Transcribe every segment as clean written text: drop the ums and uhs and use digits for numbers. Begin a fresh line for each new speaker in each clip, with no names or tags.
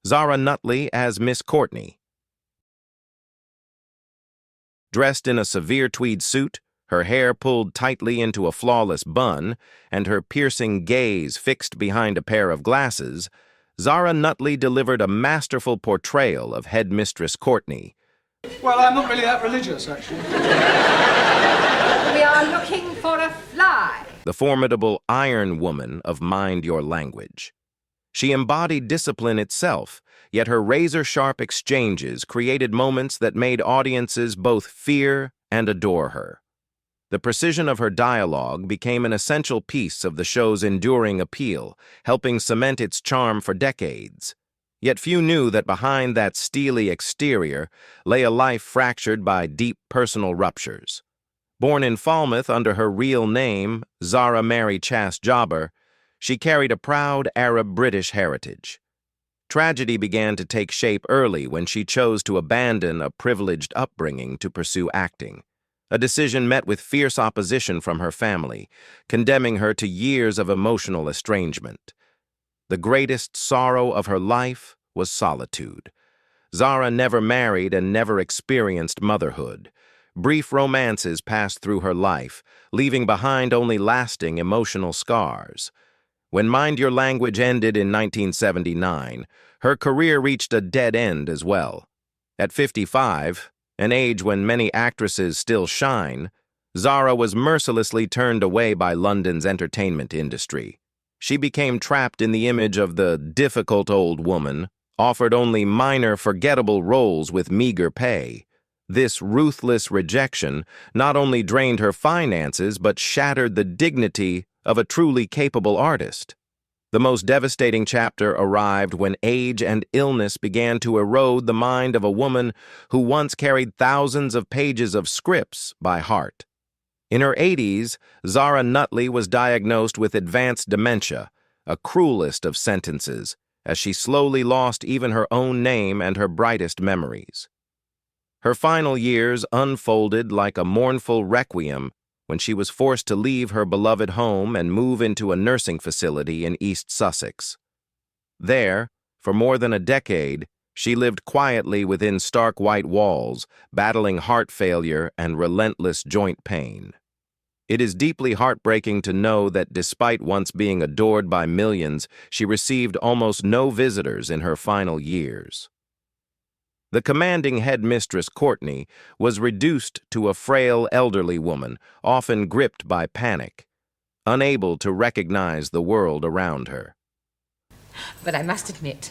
Zara Nutley as Miss Courtney. Dressed in a severe tweed suit, her hair pulled tightly into a flawless bun, and her piercing gaze fixed behind a pair of glasses, Zara Nutley delivered a masterful portrayal of Headmistress Courtney.
Well, I'm not really that religious, actually.
We are looking for a fly.
The formidable Iron Woman of Mind Your Language. She embodied discipline itself, yet her razor-sharp exchanges created moments that made audiences both fear and adore her. The precision of her dialogue became an essential piece of the show's enduring appeal, helping cement its charm for decades. Yet few knew that behind that steely exterior lay a life fractured by deep personal ruptures. Born in Falmouth under her real name, Zara Mary Chas Jobber, she carried a proud Arab-British heritage. Tragedy began to take shape early when she chose to abandon a privileged upbringing to pursue acting. A decision met with fierce opposition from her family, condemning her to years of emotional estrangement. The greatest sorrow of her life was solitude. Zara never married and never experienced motherhood. Brief romances passed through her life, leaving behind only lasting emotional scars. When Mind Your Language ended in 1979, her career reached a dead end as well. At 55, an age when many actresses still shine, Zara was mercilessly turned away by London's entertainment industry. She became trapped in the image of the difficult old woman, offered only minor, forgettable roles with meager pay. This ruthless rejection not only drained her finances but shattered the dignity of a truly capable artist. The most devastating chapter arrived when age and illness began to erode the mind of a woman who once carried thousands of pages of scripts by heart. In her 80s, Zara Nutley was diagnosed with advanced dementia, a cruelest of sentences, as she slowly lost even her own name and her brightest memories. Her final years unfolded like a mournful requiem when she was forced to leave her beloved home and move into a nursing facility in East Sussex. There, for more than a decade, she lived quietly within stark white walls, battling heart failure and relentless joint pain. It is deeply heartbreaking to know that despite once being adored by millions, she received almost no visitors in her final years. The commanding headmistress Courtney was reduced to a frail elderly woman, often gripped by panic, unable to recognize the world around her.
But I must admit,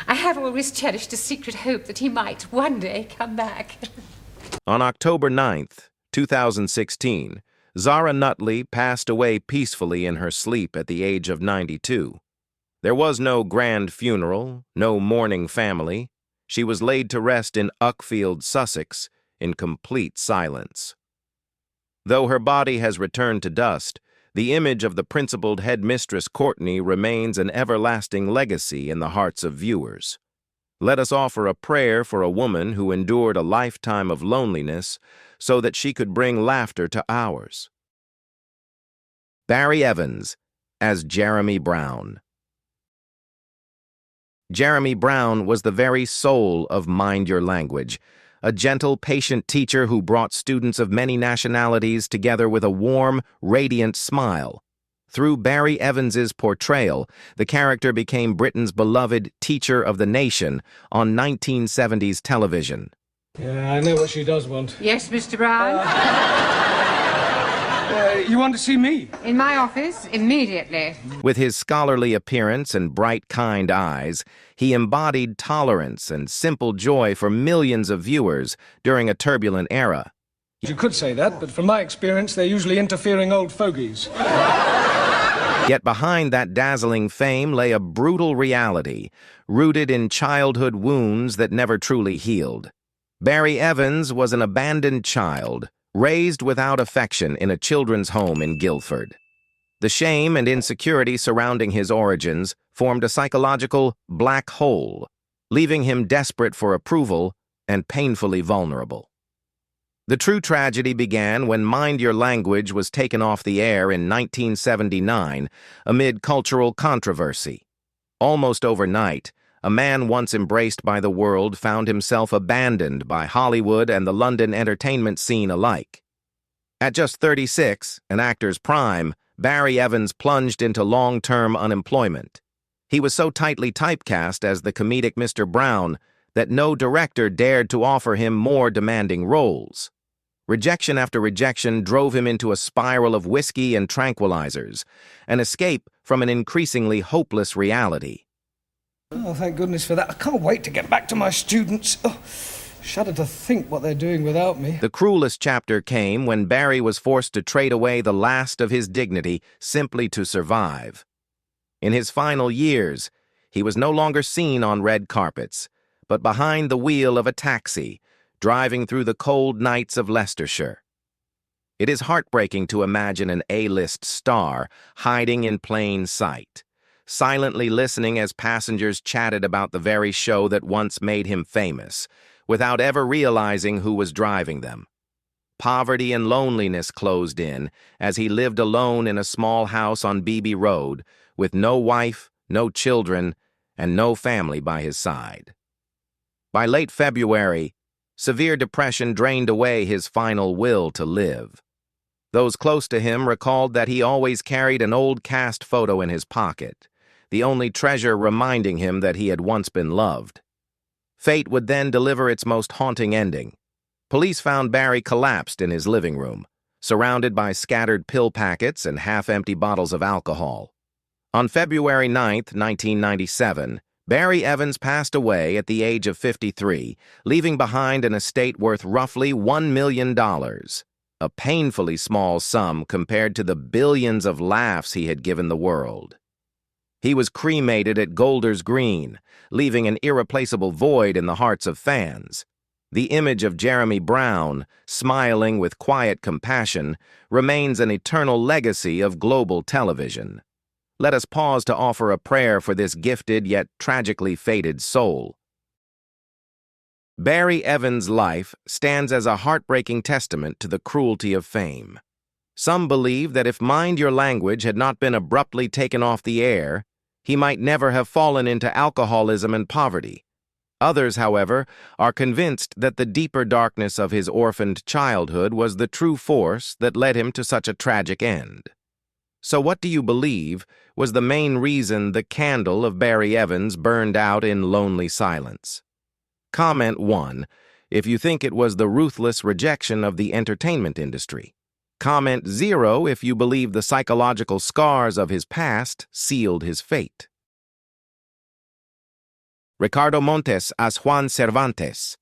I have always cherished a secret hope that he might one day come back.
On October 9th, 2016, Zara Nutley passed away peacefully in her sleep at the age of 92. There was no grand funeral, no mourning family. She was laid to rest in Uckfield, Sussex, in complete silence. Though her body has returned to dust, the image of the principled headmistress Courtney remains an everlasting legacy in the hearts of viewers. Let us offer a prayer for a woman who endured a lifetime of loneliness so that she could bring laughter to ours. Barry Evans as Jeremy Brown. Jeremy Brown was the very soul of Mind Your Language, a gentle, patient teacher who brought students of many nationalities together with a warm, radiant smile. Through Barry Evans's portrayal, the character became Britain's beloved teacher of the nation on 1970s television.
Yeah, I know what she does want.
Yes, Mr. Brown?
You want to see me?
In my office, immediately.
With his scholarly appearance and bright, kind eyes, he embodied tolerance and simple joy for millions of viewers during a turbulent era.
You could say that, but from my experience, they're usually interfering old fogies.
Yet behind that dazzling fame lay a brutal reality, rooted in childhood wounds that never truly healed. Barry Evans was an abandoned child, raised without affection in a children's home in Guildford. The shame and insecurity surrounding his origins formed a psychological black hole, leaving him desperate for approval and painfully vulnerable. The true tragedy began when Mind Your Language was taken off the air in 1979 amid cultural controversy. Almost overnight, a man once embraced by the world found himself abandoned by Hollywood and the London entertainment scene alike. At just 36, an actor's prime, Barry Evans plunged into long-term unemployment. He was so tightly typecast as the comedic Mr. Brown that no director dared to offer him more demanding roles. Rejection after rejection drove him into a spiral of whiskey and tranquilizers, an escape from an increasingly hopeless reality.
Oh, thank goodness for that. I can't wait to get back to my students. Oh, shudder to think what they're doing without me.
The cruelest chapter came when Barry was forced to trade away the last of his dignity simply to survive. In his final years, he was no longer seen on red carpets, but behind the wheel of a taxi, driving through the cold nights of Leicestershire. It is heartbreaking to imagine an A-list star hiding in plain sight, silently listening as passengers chatted about the very show that once made him famous, without ever realizing who was driving them. Poverty and loneliness closed in as he lived alone in a small house on Beebe Road, with no wife, no children, and no family by his side. By late February, severe depression drained away his final will to live. Those close to him recalled that he always carried an old cast photo in his pocket, the only treasure reminding him that he had once been loved. Fate would then deliver its most haunting ending. Police found Barry collapsed in his living room, surrounded by scattered pill packets and half-empty bottles of alcohol. On February 9, 1997, Barry Evans passed away at the age of 53, leaving behind an estate worth roughly $1 million, a painfully small sum compared to the billions of laughs he had given the world. He was cremated at Golders Green, leaving an irreplaceable void in the hearts of fans. The image of Jeremy Brown, smiling with quiet compassion, remains an eternal legacy of global television. Let us pause to offer a prayer for this gifted yet tragically fated soul. Barry Evans' life stands as a heartbreaking testament to the cruelty of fame. Some believe that if Mind Your Language had not been abruptly taken off the air, he might never have fallen into alcoholism and poverty. Others, however, are convinced that the deeper darkness of his orphaned childhood was the true force that led him to such a tragic end. So what do you believe was the main reason the candle of Barry Evans burned out in lonely silence? Comment 1 if you think it was the ruthless rejection of the entertainment industry. Comment 0 if you believe the psychological scars of his past sealed his fate. Ricardo Montez as Juan Cervantes.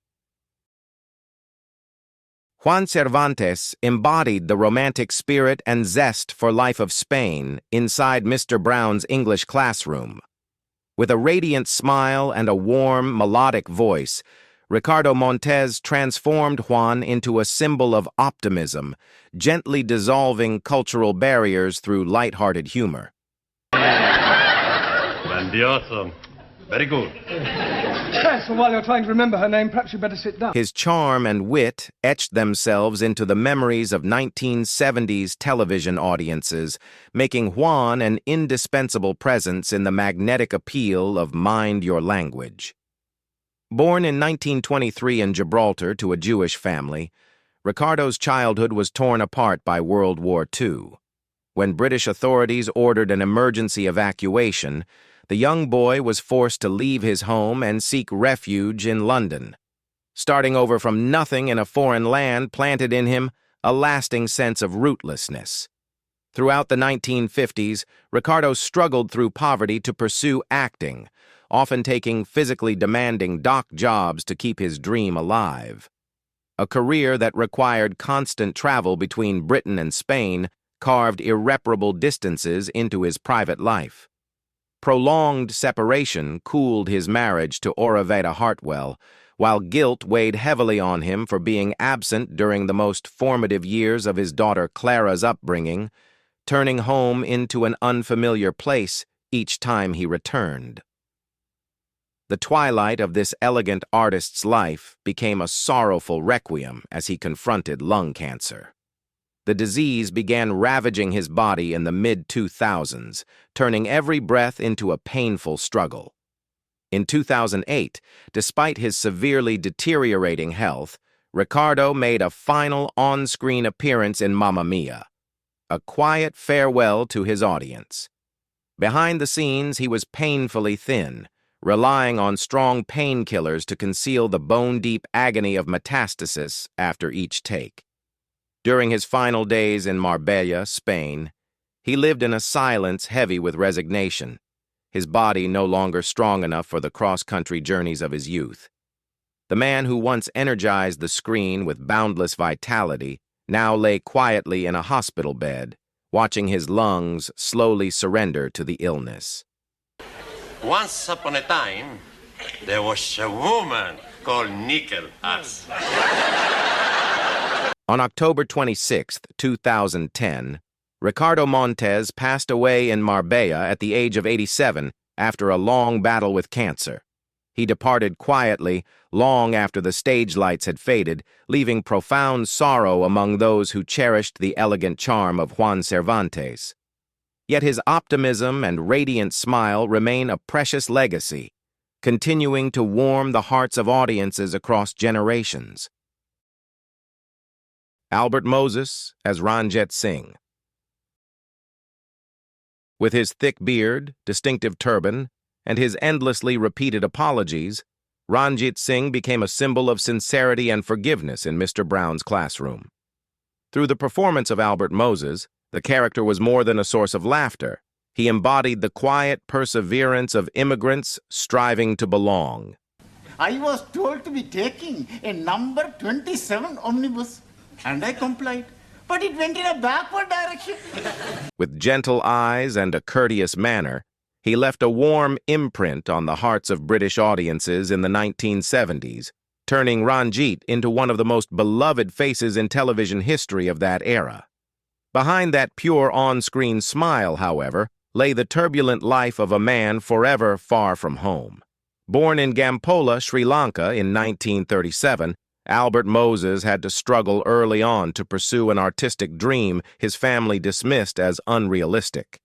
Juan Cervantes embodied the romantic spirit and zest for life of Spain inside Mr. Brown's English classroom. With a radiant smile and a warm, melodic voice, Ricardo Montez transformed Juan into a symbol of optimism, gently dissolving cultural barriers through light-hearted humor.
Grandioso. Very good.
Yes, well, while you're trying to remember her name, perhaps you better sit down.
His charm and wit etched themselves into the memories of 1970s television audiences, making Juan an indispensable presence in the magnetic appeal of Mind Your Language. Born in 1923 in Gibraltar to a Jewish family, Ricardo's childhood was torn apart by World War II. When British authorities ordered an emergency evacuation, the young boy was forced to leave his home and seek refuge in London. Starting over from nothing in a foreign land planted in him a lasting sense of rootlessness. Throughout the 1950s, Ricardo struggled through poverty to pursue acting, often taking physically demanding dock jobs to keep his dream alive. A career that required constant travel between Britain and Spain carved irreparable distances into his private life. Prolonged separation cooled his marriage to Oraveda Hartwell, while guilt weighed heavily on him for being absent during the most formative years of his daughter Clara's upbringing, turning home into an unfamiliar place each time he returned. The twilight of this elegant artist's life became a sorrowful requiem as he confronted lung cancer. The disease began ravaging his body in the mid-2000s, turning every breath into a painful struggle. In 2008, despite his severely deteriorating health, Ricardo made a final on-screen appearance in Mamma Mia, a quiet farewell to his audience. Behind the scenes, he was painfully thin, relying on strong painkillers to conceal the bone-deep agony of metastasis after each take. During his final days in Marbella, Spain, he lived in a silence heavy with resignation, his body no longer strong enough for the cross-country journeys of his youth. The man who once energized the screen with boundless vitality now lay quietly in a hospital bed, watching his lungs slowly surrender to the illness.
Once upon a time, there was a woman called Nickel Arts.
On October 26, 2010, Ricardo Montez passed away in Marbella at the age of 87 after a long battle with cancer. He departed quietly, long after the stage lights had faded, leaving profound sorrow among those who cherished the elegant charm of Juan Cervantes. Yet his optimism and radiant smile remain a precious legacy, continuing to warm the hearts of audiences across generations. Albert Moses as Ranjit Singh. With his thick beard, distinctive turban, and his endlessly repeated apologies, Ranjit Singh became a symbol of sincerity and forgiveness in Mr. Brown's classroom. Through the performance of Albert Moses, the character was more than a source of laughter. He embodied the quiet perseverance of immigrants striving to belong.
I was told to be taking a number 27 omnibus, and I complied. But it went in a backward direction.
With gentle eyes and a courteous manner, he left a warm imprint on the hearts of British audiences in the 1970s, turning Ranjit into one of the most beloved faces in television history of that era. Behind that pure on-screen smile, however, lay the turbulent life of a man forever far from home. Born in Gampola, Sri Lanka in 1937, Albert Moses had to struggle early on to pursue an artistic dream his family dismissed as unrealistic.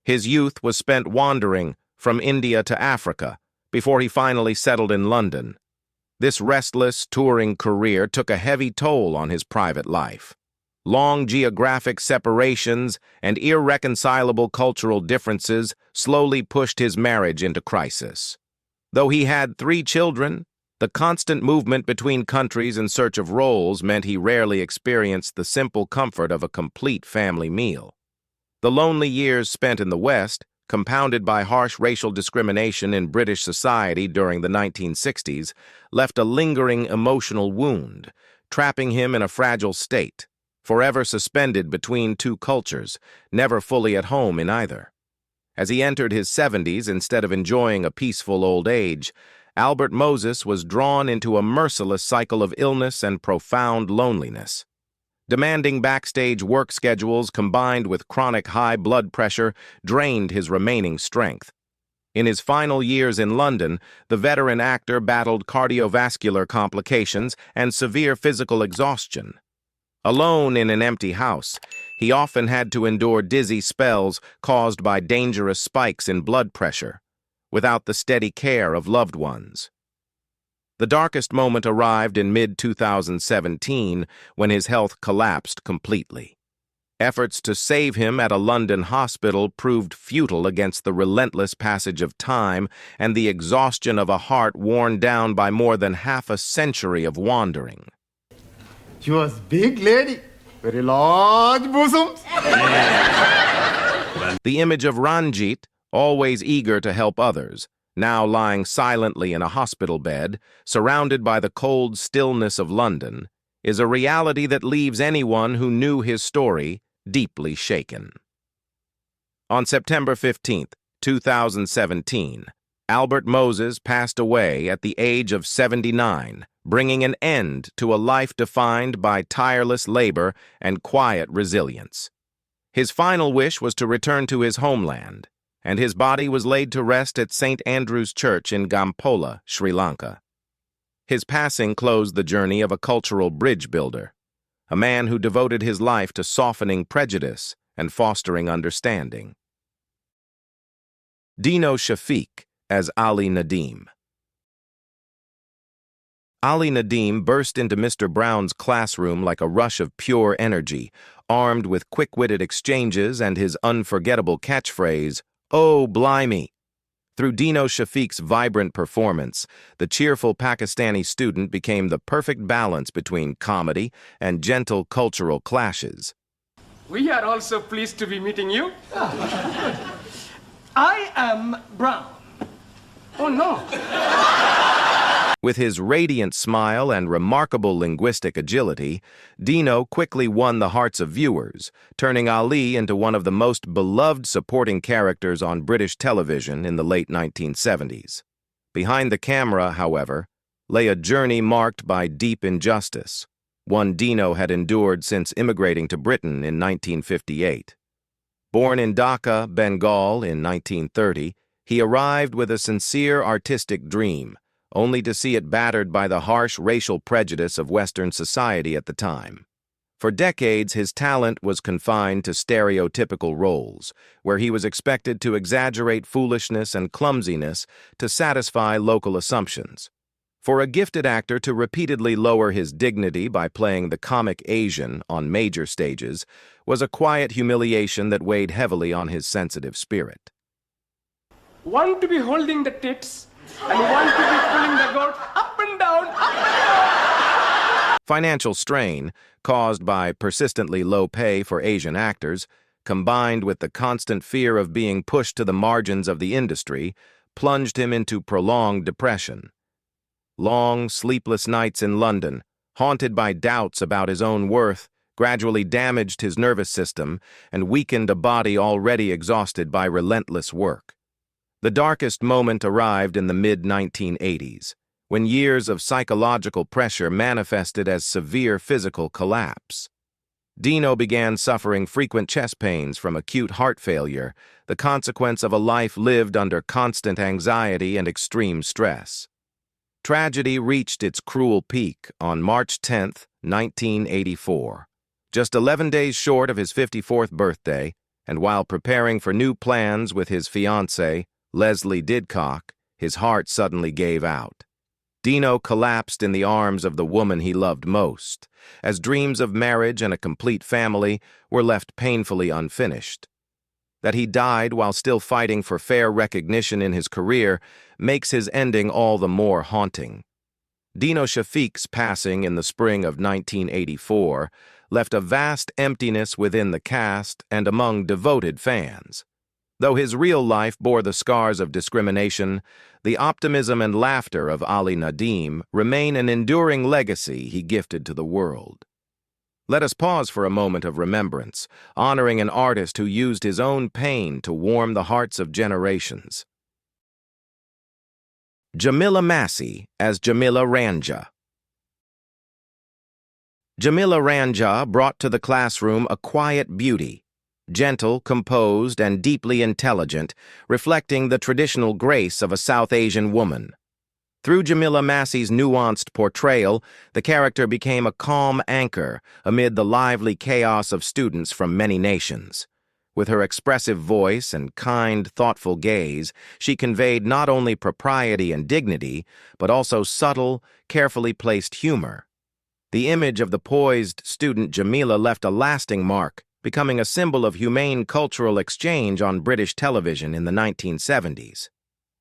His youth was spent wandering from India to Africa before he finally settled in London. This restless touring career took a heavy toll on his private life. Long geographic separations and irreconcilable cultural differences slowly pushed his marriage into crisis. Though he had 3 children, the constant movement between countries in search of roles meant he rarely experienced the simple comfort of a complete family meal. The lonely years spent in the West, compounded by harsh racial discrimination in British society during the 1960s, left a lingering emotional wound, trapping him in a fragile state, forever suspended between 2 cultures, never fully at home in either. As he entered his 70s, instead of enjoying a peaceful old age, Albert Moses was drawn into a merciless cycle of illness and profound loneliness. Demanding backstage work schedules combined with chronic high blood pressure drained his remaining strength. In his final years in London, the veteran actor battled cardiovascular complications and severe physical exhaustion. Alone in an empty house, he often had to endure dizzy spells caused by dangerous spikes in blood pressure, without the steady care of loved ones. The darkest moment arrived in mid-2017 when his health collapsed completely. Efforts to save him at a London hospital proved futile against the relentless passage of time and the exhaustion of a heart worn down by more than half a century of wandering.
She was big lady, very large bosoms.
The image of Ranjit, always eager to help others, now lying silently in a hospital bed, surrounded by the cold stillness of London, is a reality that leaves anyone who knew his story deeply shaken. On September 15, 2017, Albert Moses passed away at the age of 79, bringing an end to a life defined by tireless labor and quiet resilience. His final wish was to return to his homeland, and his body was laid to rest at St. Andrew's Church in Gampola, Sri Lanka. His passing closed the journey of a cultural bridge builder, a man who devoted his life to softening prejudice and fostering understanding. Dino Shafeek as Ali Nadim. Ali Nadim burst into Mr. Brown's classroom like a rush of pure energy, armed with quick-witted exchanges and his unforgettable catchphrase, "Oh, blimey!" Through Dino Shafeek's vibrant performance, the cheerful Pakistani student became the perfect balance between comedy and gentle cultural clashes.
We are also pleased to be meeting you.
I am Brown.
Oh, no.
With his radiant smile and remarkable linguistic agility, Dino quickly won the hearts of viewers, turning Ali into one of the most beloved supporting characters on British television in the late 1970s. Behind the camera, however, lay a journey marked by deep injustice, one Dino had endured since immigrating to Britain in 1958. Born in Dhaka, Bengal in 1930, he arrived with a sincere artistic dream, only to see it battered by the harsh racial prejudice of Western society at the time. For decades, his talent was confined to stereotypical roles, where he was expected to exaggerate foolishness and clumsiness to satisfy local assumptions. For a gifted actor to repeatedly lower his dignity by playing the comic Asian on major stages was a quiet humiliation that weighed heavily on his sensitive spirit.
One to be holding the tits, and one to be pulling the goat up and down, up and down.
Financial strain, caused by persistently low pay for Asian actors, combined with the constant fear of being pushed to the margins of the industry, plunged him into prolonged depression. Long, sleepless nights in London, haunted by doubts about his own worth, gradually damaged his nervous system and weakened a body already exhausted by relentless work. The darkest moment arrived in the mid-1980s, when years of psychological pressure manifested as severe physical collapse. Dino began suffering frequent chest pains from acute heart failure, the consequence of a life lived under constant anxiety and extreme stress. Tragedy reached its cruel peak on March 10, 1984. Just 11 days short of his 54th birthday, and while preparing for new plans with his fiancée, Leslie Didcock, his heart suddenly gave out. Dino collapsed in the arms of the woman he loved most, as dreams of marriage and a complete family were left painfully unfinished. That he died while still fighting for fair recognition in his career makes his ending all the more haunting. Dino Shafeek's passing in the spring of 1984 left a vast emptiness within the cast and among devoted fans. Though his real life bore the scars of discrimination, the optimism and laughter of Ali Nadim remain an enduring legacy he gifted to the world. Let us pause for a moment of remembrance, honoring an artist who used his own pain to warm the hearts of generations. Jamila Massey as Jamila Ranjha. Jamila Ranjha brought to the classroom a quiet beauty, gentle, composed, and deeply intelligent, reflecting the traditional grace of a South Asian woman. Through Jamila Massey's nuanced portrayal, the character became a calm anchor amid the lively chaos of students from many nations. With her expressive voice and kind, thoughtful gaze, she conveyed not only propriety and dignity, but also subtle, carefully placed humor. The image of the poised student Jamila left a lasting mark, becoming a symbol of humane cultural exchange on British television in the 1970s.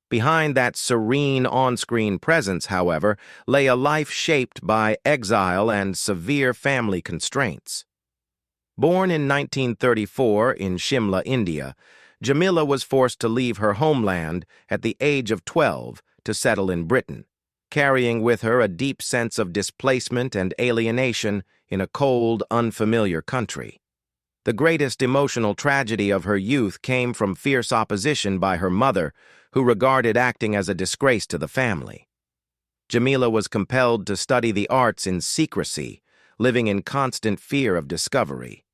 Behind that serene on-screen presence, however, lay a life shaped by exile and severe family constraints. Born in 1934 in Shimla, India, Jamila was forced to leave her homeland at the age of 12 to settle in Britain, carrying with her a deep sense of displacement and alienation in a cold, unfamiliar country. The greatest emotional tragedy of her youth came from fierce opposition by her mother, who regarded acting as a disgrace to the family. Jamila was compelled to study the arts in secrecy, living in constant fear of discovery.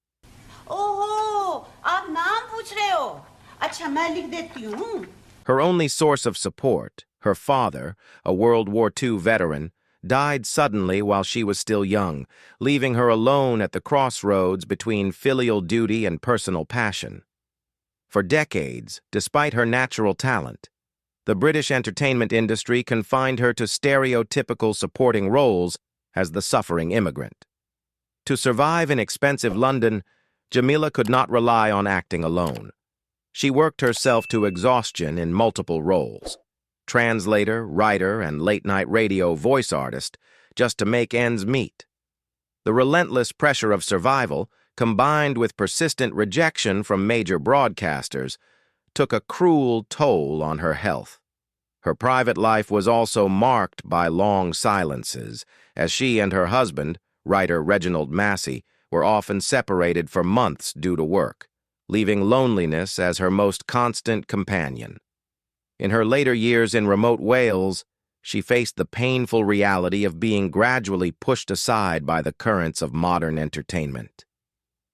ओहो, आप नाम पूछ रहे हो? अच्छा, मैं लिख देती हूँ.
Her only source of support, her father, a World War II veteran, died suddenly while she was still young, leaving her alone at the crossroads between filial duty and personal passion. For decades, despite her natural talent, the British entertainment industry confined her to stereotypical supporting roles as the suffering immigrant. To survive in expensive London, Jamila could not rely on acting alone. She worked herself to exhaustion in multiple roles: translator, writer, and late-night radio voice artist, just to make ends meet. The relentless pressure of survival, combined with persistent rejection from major broadcasters, took a cruel toll on her health. Her private life was also marked by long silences, as she and her husband, writer Reginald Massey, were often separated for months due to work, leaving loneliness as her most constant companion. In her later years in remote Wales, she faced the painful reality of being gradually pushed aside by the currents of modern entertainment.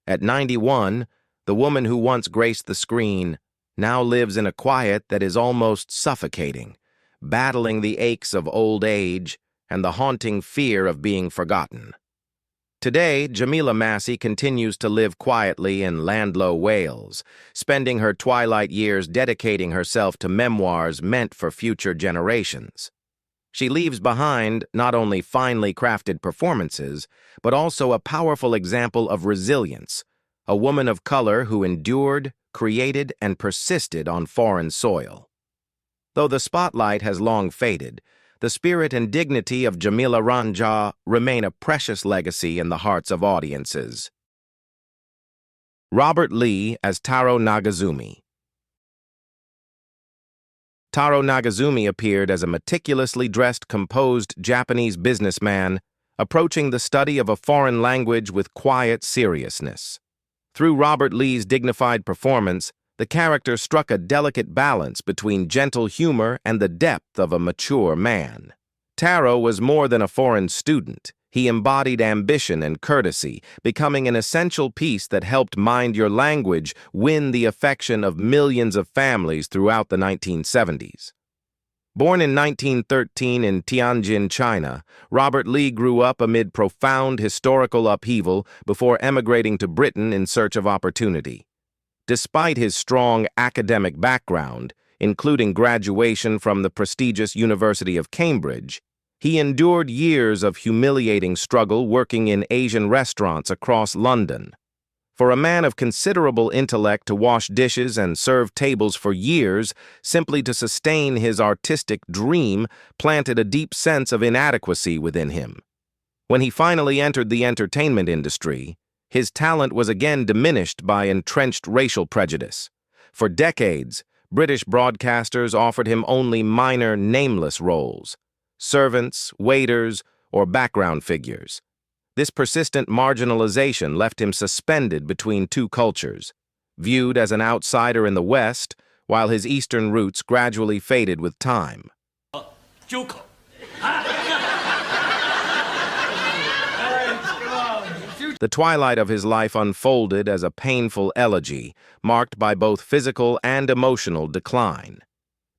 At 91, the woman who once graced the screen now lives in a quiet that is almost suffocating, battling the aches of old age and the haunting fear of being forgotten. Today, Jamila Massey continues to live quietly in Landlow, Wales, spending her twilight years dedicating herself to memoirs meant for future generations. She leaves behind not only finely crafted performances, but also a powerful example of resilience, a woman of color who endured, created, and persisted on foreign soil. Though the spotlight has long faded, the spirit and dignity of Jamila Ranjha remain a precious legacy in the hearts of audiences. Robert Lee as Taro Nagazumi. Taro Nagazumi appeared as a meticulously dressed, composed Japanese businessman, approaching the study of a foreign language with quiet seriousness. Through Robert Lee's dignified performance, the character struck a delicate balance between gentle humor and the depth of a mature man. Taro was more than a foreign student. He embodied ambition and courtesy, becoming an essential piece that helped Mind Your Language win the affection of millions of families throughout the 1970s. Born in 1913 in Tianjin, China, Robert Lee grew up amid profound historical upheaval before emigrating to Britain in search of opportunity. Despite his strong academic background, including graduation from the prestigious University of Cambridge, he endured years of humiliating struggle working in Asian restaurants across London. For a man of considerable intellect to wash dishes and serve tables for years simply to sustain his artistic dream planted a deep sense of inadequacy within him. When he finally entered the entertainment industry, his talent was again diminished by entrenched racial prejudice. For decades, British broadcasters offered him only minor, nameless roles: servants, waiters, or background figures. This persistent marginalization left him suspended between two cultures, viewed as an outsider in the West, while his Eastern roots gradually faded with time. The twilight of his life unfolded as a painful elegy, marked by both physical and emotional decline.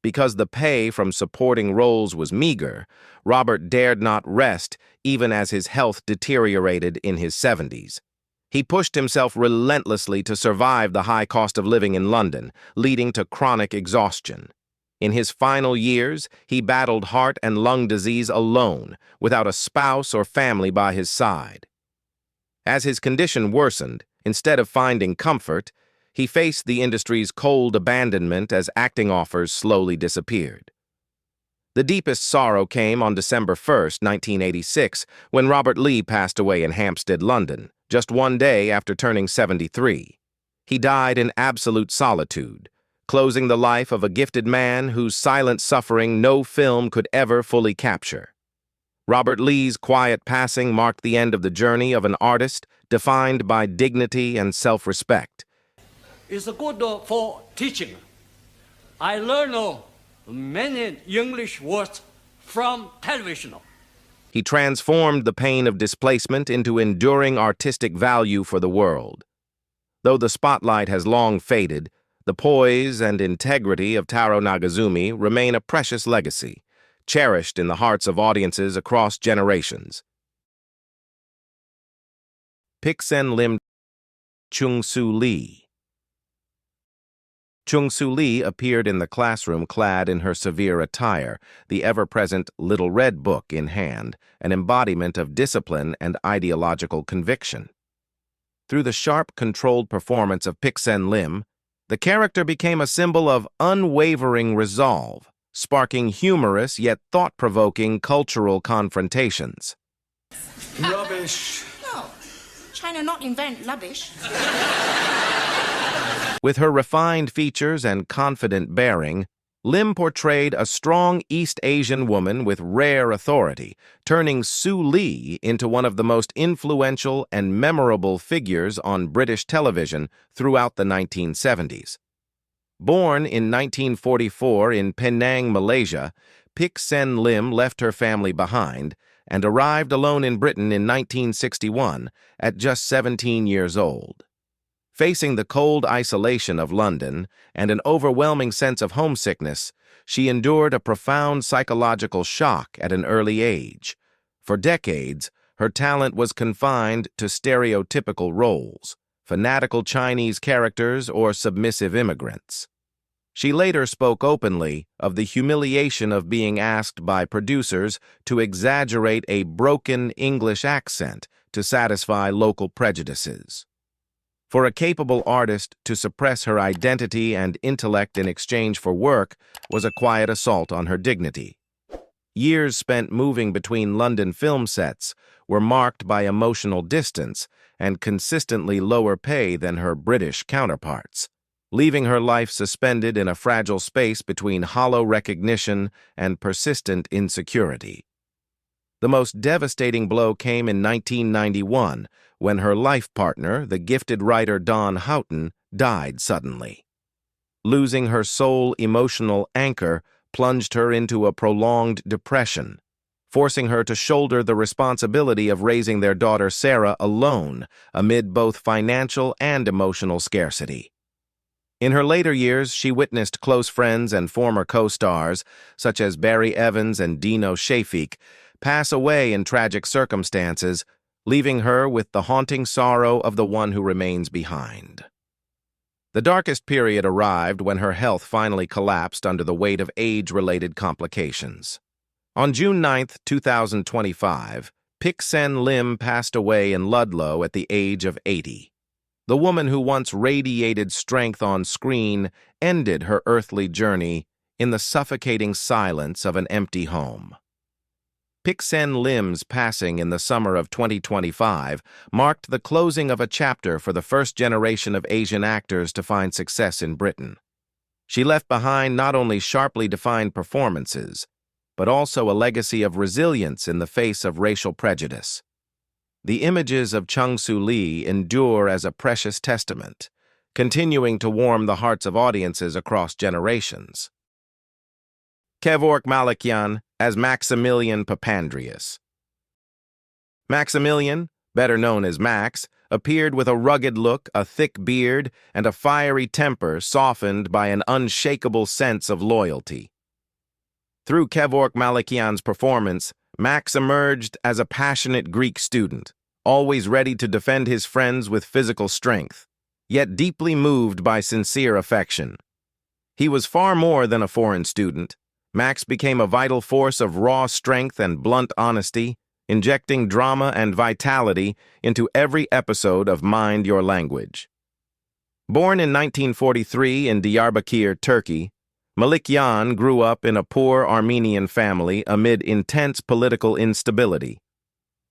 Because the pay from supporting roles was meager, Robert dared not rest even as his health deteriorated in his 70s. He pushed himself relentlessly to survive the high cost of living in London, leading to chronic exhaustion. In his final years, he battled heart and lung disease alone, without a spouse or family by his side. As his condition worsened, instead of finding comfort, he faced the industry's cold abandonment as acting offers slowly disappeared. The deepest sorrow came on December 1st, 1986, when Robert Lee passed away in Hampstead, London, just one day after turning 73. He died in absolute solitude, closing the life of a gifted man whose silent suffering no film could ever fully capture. Robert Lee's quiet passing marked the end of the journey of an artist defined by dignity and self-respect.
It's good for teaching. I learned many English words from television.
He transformed the pain of displacement into enduring artistic value for the world. Though the spotlight has long faded, the poise and integrity of Taro Nagazumi remain a precious legacy, cherished in the hearts of audiences across generations. Pik-Sen Lim, Chung Su-Lee. Chung Su-Lee appeared in the classroom clad in her severe attire, the ever-present little red book in hand, an embodiment of discipline and ideological conviction. Through the sharp, controlled performance of Pik-Sen Lim, the character became a symbol of unwavering resolve, sparking humorous yet thought-provoking cultural confrontations.
Rubbish. No, China not invent rubbish.
With her refined features and confident bearing, Lim portrayed a strong East Asian woman with rare authority, turning Su-Lee into one of the most influential and memorable figures on British television throughout the 1970s. Born in 1944 in Penang, Malaysia, Pik-Sen Lim left her family behind and arrived alone in Britain in 1961 at just 17 years old. Facing the cold isolation of London and an overwhelming sense of homesickness, she endured a profound psychological shock at an early age. For decades, her talent was confined to stereotypical roles, fanatical Chinese characters or submissive immigrants. She later spoke openly of the humiliation of being asked by producers to exaggerate a broken English accent to satisfy local prejudices. For a capable artist to suppress her identity and intellect in exchange for work was a quiet assault on her dignity. Years spent moving between London film sets were marked by emotional distance and consistently lower pay than her British counterparts, leaving her life suspended in a fragile space between hollow recognition and persistent insecurity. The most devastating blow came in 1991, when her life partner, the gifted writer Don Houghton, died suddenly. Losing her sole emotional anchor plunged her into a prolonged depression, forcing her to shoulder the responsibility of raising their daughter Sarah alone amid both financial and emotional scarcity. In her later years, she witnessed close friends and former co-stars, such as Barry Evans and Dino Shafeek, pass away in tragic circumstances, leaving her with the haunting sorrow of the one who remains behind. The darkest period arrived when her health finally collapsed under the weight of age-related complications. On June 9, 2025, Pik-Sen Lim passed away in Ludlow at the age of 80. The woman who once radiated strength on screen ended her earthly journey in the suffocating silence of an empty home. Pik-Sen Lim's passing in the summer of 2025 marked the closing of a chapter for the first generation of Asian actors to find success in Britain. She left behind not only sharply defined performances, but also a legacy of resilience in the face of racial prejudice. The images of Chung Su-Lee endure as a precious testament, continuing to warm the hearts of audiences across generations. Kevork Malikyan as Maximillian Papandreous. Maximillian, better known as Max, appeared with a rugged look, a thick beard, and a fiery temper softened by an unshakable sense of loyalty. Through Kevork Malikyan's performance, Max emerged as a passionate Greek student, always ready to defend his friends with physical strength, yet deeply moved by sincere affection. He was far more than a foreign student. Max became a vital force of raw strength and blunt honesty, injecting drama and vitality into every episode of Mind Your Language. Born in 1943 in Diyarbakir, Turkey, Malikyan grew up in a poor Armenian family amid intense political instability.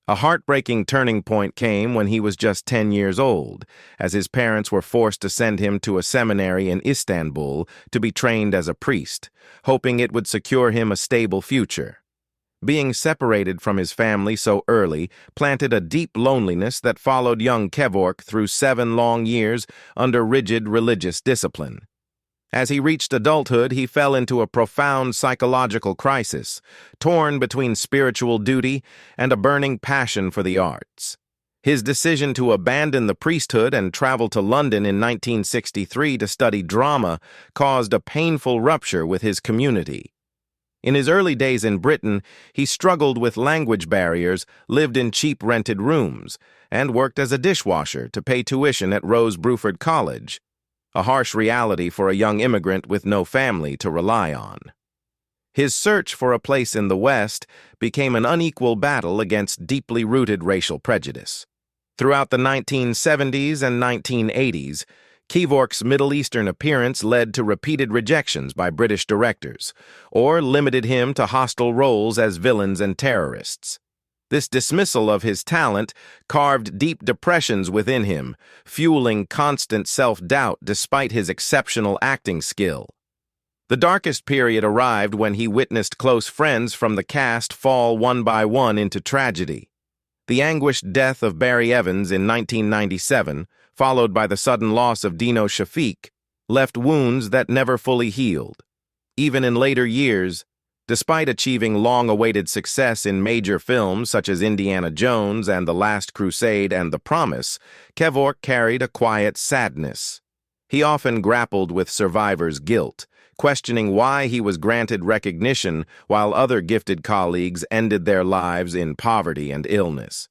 A heartbreaking turning point came when he was just 10 years old, as his parents were forced to send him to a seminary in Istanbul to be trained as a priest, hoping it would secure him a stable future. Being separated from his family so early planted a deep loneliness that followed young Kevork through 7 long years under rigid religious discipline. As he reached adulthood, he fell into a profound psychological crisis, torn between spiritual duty and a burning passion for the arts. His decision to abandon the priesthood and travel to London in 1963 to study drama caused a painful rupture with his community. In his early days in Britain, he struggled with language barriers, lived in cheap rented rooms, and worked as a dishwasher to pay tuition at Rose Bruford College. a harsh reality for a young immigrant with no family to rely on. His search for a place in the West became an unequal battle against deeply rooted racial prejudice. Throughout the 1970s and 1980s, Kevork's Middle Eastern appearance led to repeated rejections by British directors, or limited him to hostile roles as villains and terrorists. This dismissal of his talent carved deep depressions within him, fueling constant self-doubt despite his exceptional acting skill. The darkest period arrived when he witnessed close friends from the cast fall one by one into tragedy. The anguished death of Barry Evans in 1997, followed by the sudden loss of Dino Shafeek, left wounds that never fully healed. Even in later years, despite achieving long-awaited success in major films such as Indiana Jones and The Last Crusade and The Promise, Kevork carried a quiet sadness. He often grappled with survivor's guilt, questioning why he was granted recognition while other gifted colleagues ended their lives in poverty and illness.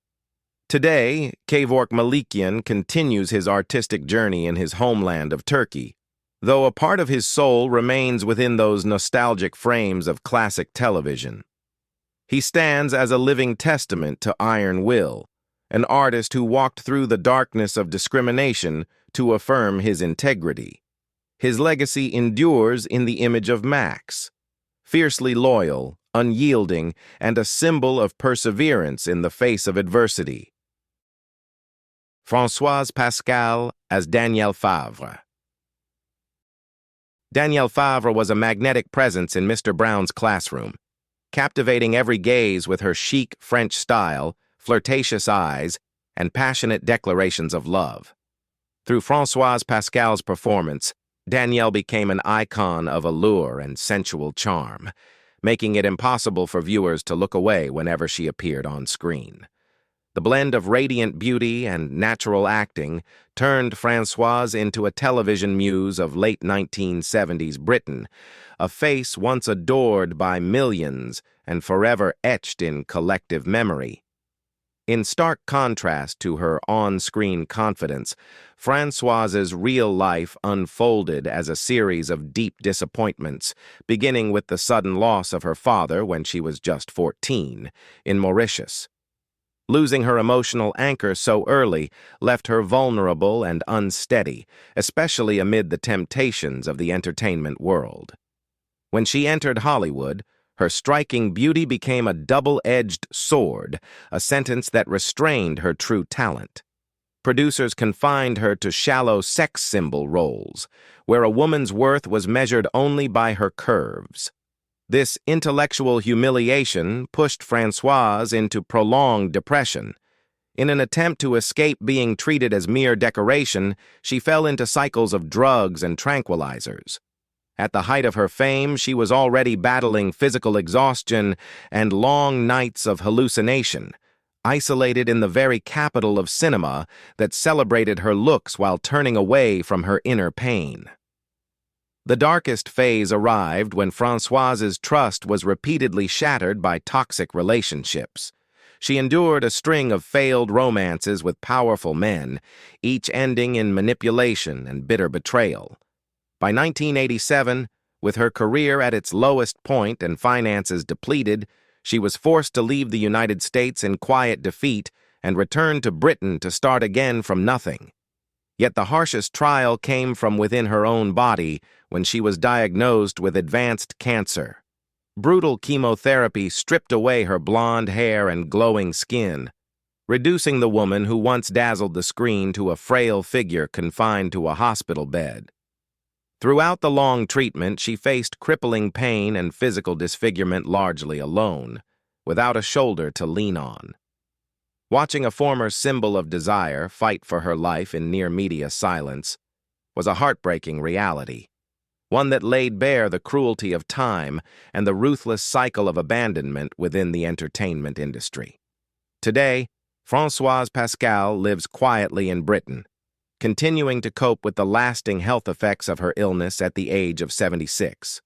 Today, Kevork Malikyan continues his artistic journey in his homeland of Turkey, though a part of his soul remains within those nostalgic frames of classic television. He stands as a living testament to iron will, an artist who walked through the darkness of discrimination to affirm his integrity. His legacy endures in the image of Max, fiercely loyal, unyielding, and a symbol of perseverance in the face of adversity. Françoise Pascal as Danielle Favre. Danielle Favre was a magnetic presence in Mr. Brown's classroom, captivating every gaze with her chic French style, flirtatious eyes, and passionate declarations of love. Through Françoise Pascal's performance, Danielle became an icon of allure and sensual charm, making it impossible for viewers to look away whenever she appeared on screen. The blend of radiant beauty and natural acting turned Françoise into a television muse of late 1970s Britain, a face once adored by millions and forever etched in collective memory. In stark contrast to her on-screen confidence, Françoise's real life unfolded as a series of deep disappointments, beginning with the sudden loss of her father when she was just 14, in Mauritius. Losing her emotional anchor so early left her vulnerable and unsteady, especially amid the temptations of the entertainment world. When she entered Hollywood, her striking beauty became a double-edged sword, a sentence that restrained her true talent. Producers confined her to shallow sex symbol roles, where a woman's worth was measured only by her curves. This intellectual humiliation pushed Françoise into prolonged depression. In an attempt to escape being treated as mere decoration, she fell into cycles of drugs and tranquilizers. At the height of her fame, she was already battling physical exhaustion and long nights of hallucination, isolated in the very capital of cinema that celebrated her looks while turning away from her inner pain. The darkest phase arrived when Françoise's trust was repeatedly shattered by toxic relationships. She endured a string of failed romances with powerful men, each ending in manipulation and bitter betrayal. By 1987, with her career at its lowest point and finances depleted, she was forced to leave the United States in quiet defeat and return to Britain to start again from nothing. Yet the harshest trial came from within her own body when she was diagnosed with advanced cancer. Brutal chemotherapy stripped away her blonde hair and glowing skin, reducing the woman who once dazzled the screen to a frail figure confined to a hospital bed. Throughout the long treatment, she faced crippling pain and physical disfigurement largely alone, without a shoulder to lean on. Watching a former symbol of desire fight for her life in near-media silence was a heartbreaking reality, one that laid bare the cruelty of time and the ruthless cycle of abandonment within the entertainment industry. Today, Françoise Pascal lives quietly in Britain, continuing to cope with the lasting health effects of her illness at the age of 76.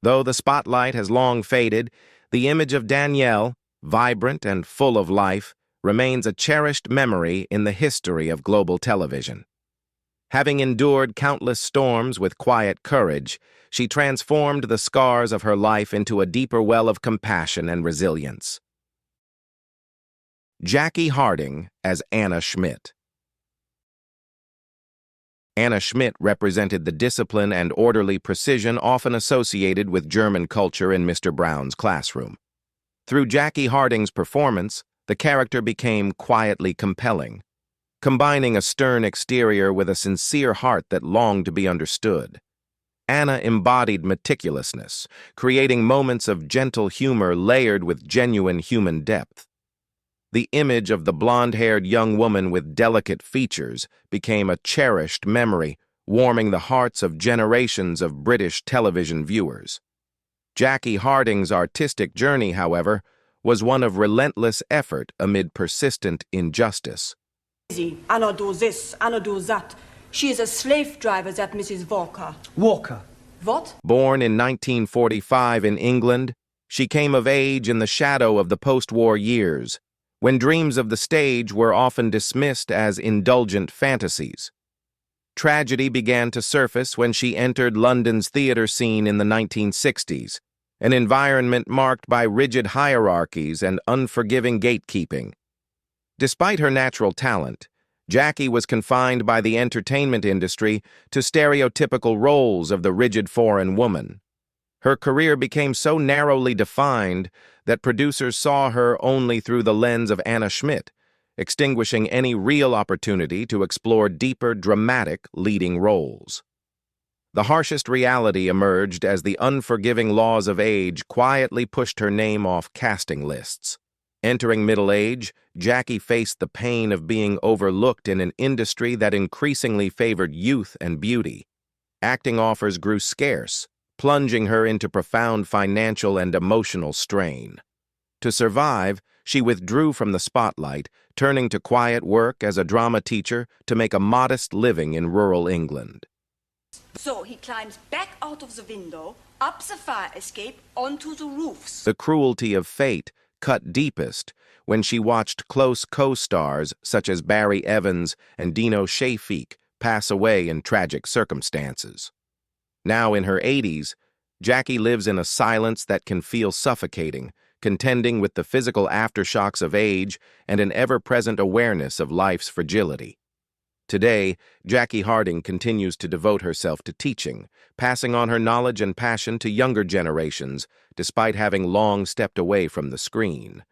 Though the spotlight has long faded, the image of Danielle, vibrant and full of life, remains a cherished memory in the history of global television. Having endured countless storms with quiet courage, she transformed the scars of her life into a deeper well of compassion and resilience. Jacki Harding as Anna Schmidt. Anna Schmidt represented the discipline and orderly precision often associated with German culture in Mr. Brown's classroom. Through Jacki Harding's performance, the character became quietly compelling, combining a stern exterior with a sincere heart that longed to be understood. Anna embodied meticulousness, creating moments of gentle humor layered with genuine human depth. The image of the blonde-haired young woman with delicate features became a cherished memory, warming the hearts of generations of British television viewers. Jacki Harding's artistic journey, however, was one of relentless effort amid persistent injustice.
Anna do this, Anna do that. She is a slave driver, that Mrs. Walker.
Walker.
What?
Born in 1945 in England, she came of age in the shadow of the post-war years, when dreams of the stage were often dismissed as indulgent fantasies. Tragedy began to surface when she entered London's theatre scene in the 1960s, an environment marked by rigid hierarchies and unforgiving gatekeeping. Despite her natural talent, Jacki was confined by the entertainment industry to stereotypical roles of the rigid foreign woman. Her career became so narrowly defined that producers saw her only through the lens of Anna Schmidt, extinguishing any real opportunity to explore deeper, dramatic leading roles. The harshest reality emerged as the unforgiving laws of age quietly pushed her name off casting lists. Entering middle age, Jacki faced the pain of being overlooked in an industry that increasingly favored youth and beauty. Acting offers grew scarce, plunging her into profound financial and emotional strain. To survive, she withdrew from the spotlight, turning to quiet work as a drama teacher to make a modest living in rural England.
So he climbs back out of the window, up the fire escape, onto the roofs.
The cruelty of fate cut deepest when she watched close co-stars such as Barry Evans and Dino Shafeek pass away in tragic circumstances. Now in her 80s, Jacki lives in a silence that can feel suffocating, contending with the physical aftershocks of age and an ever-present awareness of life's fragility. Today, Jacki Harding continues to devote herself to teaching, passing on her knowledge and passion to younger generations, despite having long stepped away from the screen.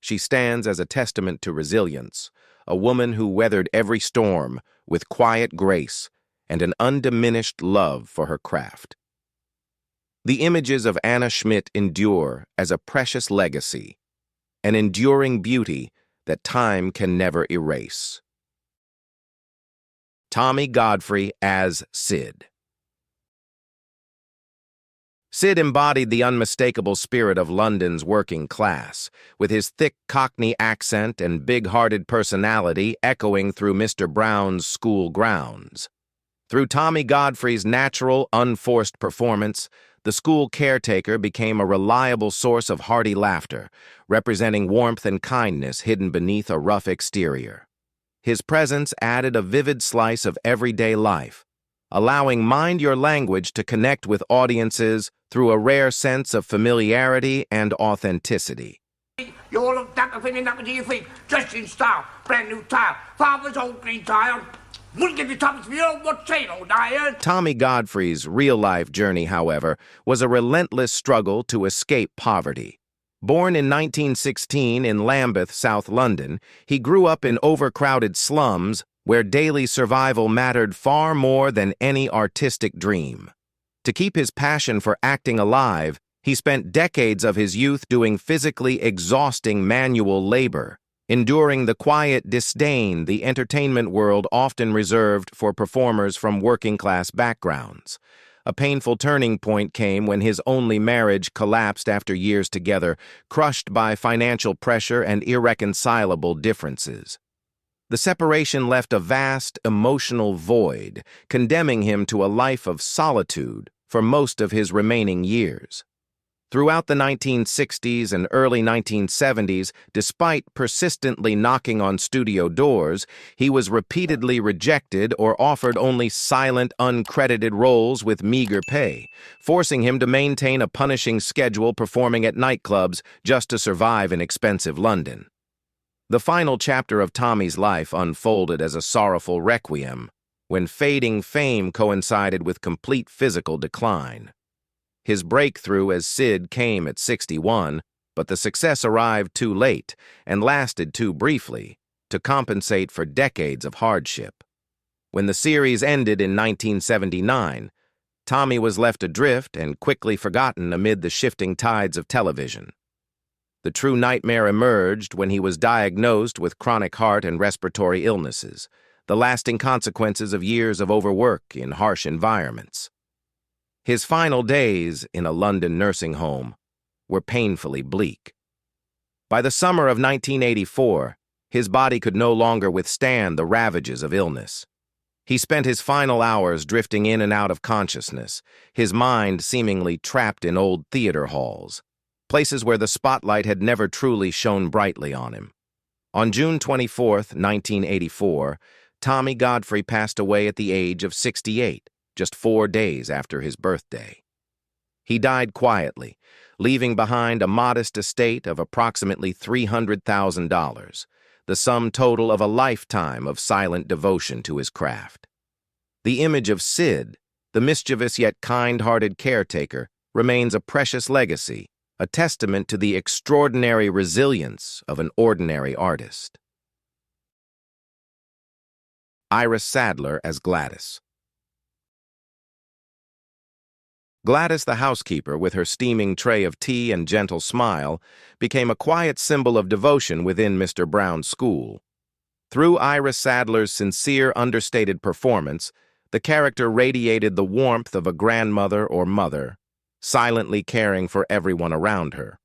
She stands as a testament to resilience, a woman who weathered every storm with quiet grace and an undiminished love for her craft. The images of Anna Schmidt endure as a precious legacy, an enduring beauty that time can never erase. Tommy Godfrey as Sid. Sid embodied the unmistakable spirit of London's working class, with his thick Cockney accent and big-hearted personality echoing through Mr. Brown's school grounds. Through Tommy Godfrey's natural, unforced performance, the school caretaker became a reliable source of hearty laughter, representing warmth and kindness hidden beneath a rough exterior. His presence added a vivid slice of everyday life, allowing Mind Your Language to connect with audiences through a rare sense of familiarity and authenticity.
You all look that opinion up to your feet, dressed in style, brand new tile, father's old green tile. Wouldn't give you time for your what say, old iron.
Tommy Godfrey's real-life journey, however, was a relentless struggle to escape poverty. Born in 1916 in Lambeth, South London, he grew up in overcrowded slums where daily survival mattered far more than any artistic dream. To keep his passion for acting alive, he spent decades of his youth doing physically exhausting manual labor, enduring the quiet disdain the entertainment world often reserved for performers from working-class backgrounds. A painful turning point came when his only marriage collapsed after years together, crushed by financial pressure and irreconcilable differences. The separation left a vast, emotional void, condemning him to a life of solitude for most of his remaining years. Throughout the 1960s and early 1970s, despite persistently knocking on studio doors, he was repeatedly rejected or offered only silent, uncredited roles with meager pay, forcing him to maintain a punishing schedule performing at nightclubs just to survive in expensive London. The final chapter of Tommy's life unfolded as a sorrowful requiem, when fading fame coincided with complete physical decline. His breakthrough as Sid came at 61, but the success arrived too late and lasted too briefly to compensate for decades of hardship. When the series ended in 1979, Tommy was left adrift and quickly forgotten amid the shifting tides of television. The true nightmare emerged when he was diagnosed with chronic heart and respiratory illnesses, the lasting consequences of years of overwork in harsh environments. His final days in a London nursing home were painfully bleak. By the summer of 1984, his body could no longer withstand the ravages of illness. He spent his final hours drifting in and out of consciousness, his mind seemingly trapped in old theater halls, places where the spotlight had never truly shone brightly on him. On June 24, 1984, Tommy Godfrey passed away at the age of 68. Just 4 days after his birthday. He died quietly, leaving behind a modest estate of approximately $300,000, the sum total of a lifetime of silent devotion to his craft. The image of Sid, the mischievous yet kind-hearted caretaker, remains a precious legacy, a testament to the extraordinary resilience of an ordinary artist. Iris Sadler as Gladys. Gladys the housekeeper, with her steaming tray of tea and gentle smile, became a quiet symbol of devotion within Mr. Brown's school. Through Iris Sadler's sincere, understated performance, the character radiated the warmth of a grandmother or mother, silently caring for everyone around her.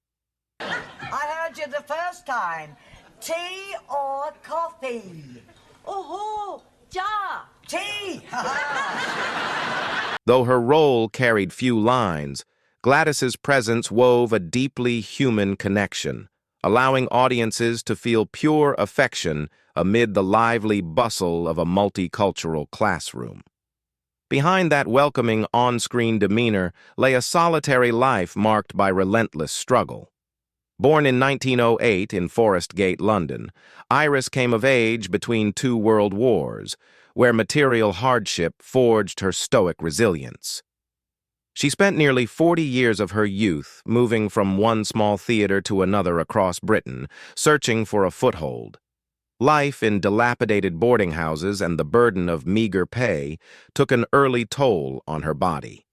I heard you the first time. Tea or coffee? Oh, ja, tea!
Though her role carried few lines, Gladys's presence wove a deeply human connection, allowing audiences to feel pure affection amid the lively bustle of a multicultural classroom. Behind that welcoming on-screen demeanor lay a solitary life marked by relentless struggle. Born in 1908 in Forest Gate, London, Iris came of age between two world wars, where material hardship forged her stoic resilience. She spent nearly 40 years of her youth moving from one small theater to another across Britain, searching for a foothold. Life in dilapidated boarding houses and the burden of meager pay took an early toll on her body.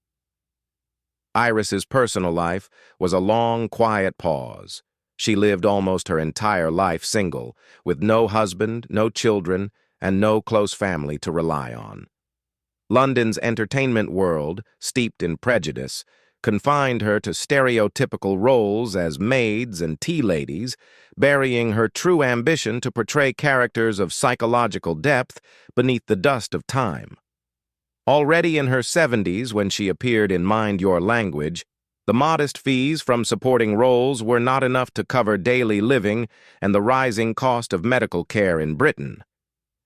Iris's personal life was a long, quiet pause. She lived almost her entire life single, with no husband, no children, and no close family to rely on. London's entertainment world, steeped in prejudice, confined her to stereotypical roles as maids and tea ladies, burying her true ambition to portray characters of psychological depth beneath the dust of time. Already in her 70s, when she appeared in Mind Your Language, the modest fees from supporting roles were not enough to cover daily living and the rising cost of medical care in Britain.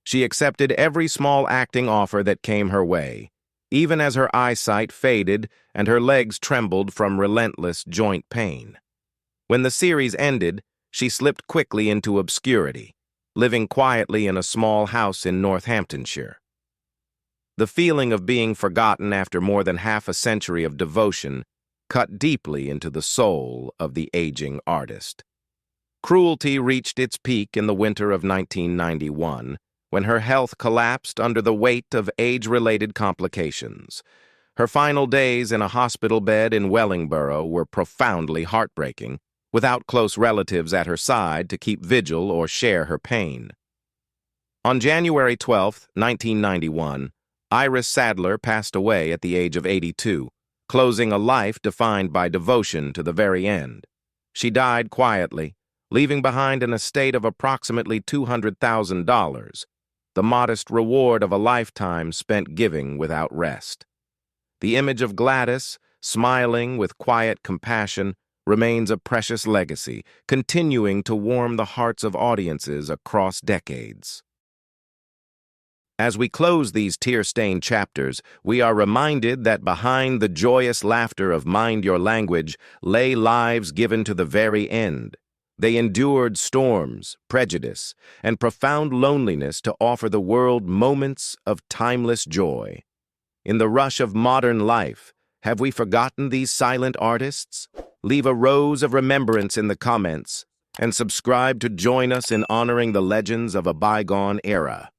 She accepted every small acting offer that came her way, even as her eyesight faded and her legs trembled from relentless joint pain. When the series ended, she slipped quickly into obscurity, living quietly in a small house in Northamptonshire. The feeling of being forgotten after more than half a century of devotion cut deeply into the soul of the aging artist. Cruelty reached its peak in the winter of 1991, when her health collapsed under the weight of age-related complications. Her final days in a hospital bed in Wellingborough were profoundly heartbreaking, without close relatives at her side to keep vigil or share her pain. On January 12, 1991, Iris Sadler passed away at the age of 82, closing a life defined by devotion to the very end. She died quietly, leaving behind an estate of approximately $200,000, the modest reward of a lifetime spent giving without rest. The image of Gladys, smiling with quiet compassion, remains a precious legacy, continuing to warm the hearts of audiences across decades. As we close these tear-stained chapters, we are reminded that behind the joyous laughter of Mind Your Language lay lives given to the very end. They endured storms, prejudice, and profound loneliness to offer the world moments of timeless joy. In the rush of modern life, have we forgotten these silent artists? Leave a rose of remembrance in the comments, and subscribe to join us in honoring the legends of a bygone era.